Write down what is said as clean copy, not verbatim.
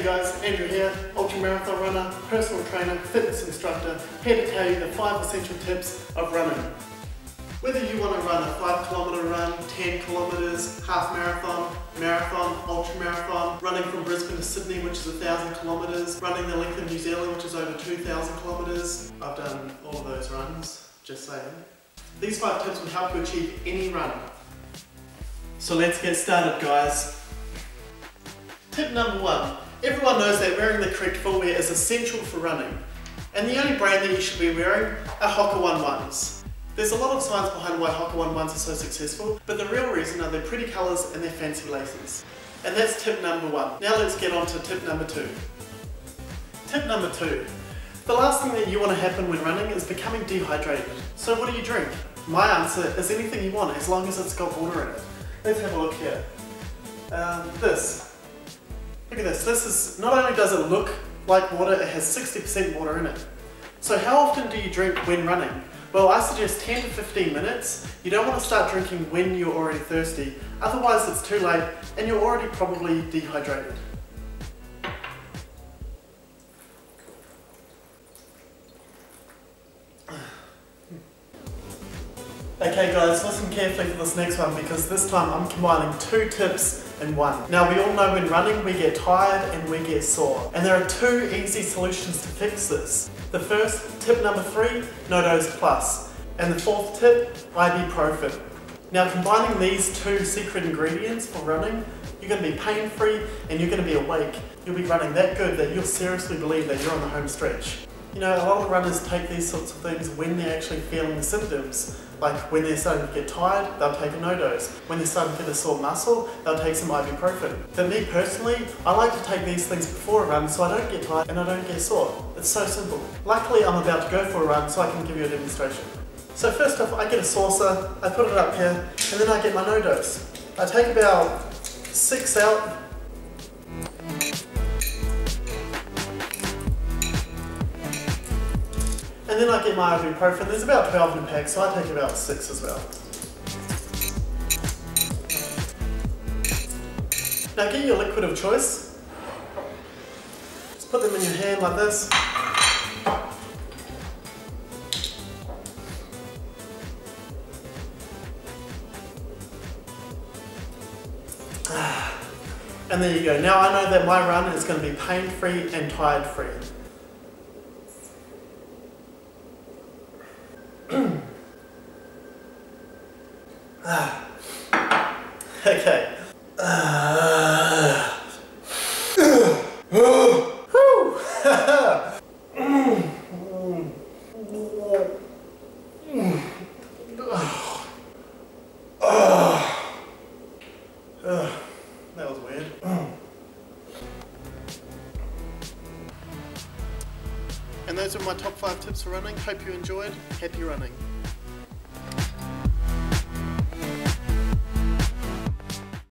Hey guys, Andrew here, ultramarathon runner, personal trainer, fitness instructor, here to tell you the 5 essential tips of running. Whether you want to run a 5 km run, 10 km, half marathon, marathon, ultramarathon, running from Brisbane to Sydney, which is 1,000 km, running the length of New Zealand, which is over 2,000 km. I've done all of those runs, just saying. These 5 tips will help you achieve any run. So let's get started, guys. Tip number 1. Everyone knows that wearing the correct footwear is essential for running. And the only brand that you should be wearing are Hoka 1-1s. There's a lot of science behind why Hoka 1-1s are so successful, but the real reason are their pretty colours and their fancy laces. And that's tip number 1. Now let's get on to tip number 2. Tip number 2. The last thing that you want to happen when running is becoming dehydrated. So what do you drink? My answer is anything you want, as long as it's got water in it. Let's have a look here. This. Look at this. This is, not only does it look like water, it has 60% water in it. So how often do you drink when running? Well, I suggest 10 to 15 minutes. You don't want to start drinking when you're already thirsty, otherwise it's too late and you're already probably dehydrated. Okay guys, listen carefully for this next one because this time I'm combining 2 tips in one. Now we all know when running we get tired and we get sore. And there are 2 easy solutions to fix this. The first, tip number 3, no-dose plus. And the 4th tip, ibuprofen. Now combining these 2 secret ingredients for running, you're going to be pain-free and you're going to be awake. You'll be running that good that you'll seriously believe that you're on the home stretch. You know, a lot of runners take these sorts of things when they're actually feeling the symptoms. Like when they're starting to get tired, they'll take a no-dose. When they're starting to get a sore muscle, they'll take some ibuprofen. For me personally, I like to take these things before a run so I don't get tired and I don't get sore. It's so simple. Luckily, I'm about to go for a run so I can give you a demonstration. So first off, I get a saucer, I put it up here, and then I get my no-dose. I take about 6 out. And then I get my ibuprofen. There's about 12 in a pack, so I take about 6 as well. Now get your liquid of choice. Just put them in your hand like this. And there you go. Now I know that my run is going to be pain-free and tired-free. Okay. That was weird. And those are my top 5 tips for running. Hope you enjoyed. Happy running.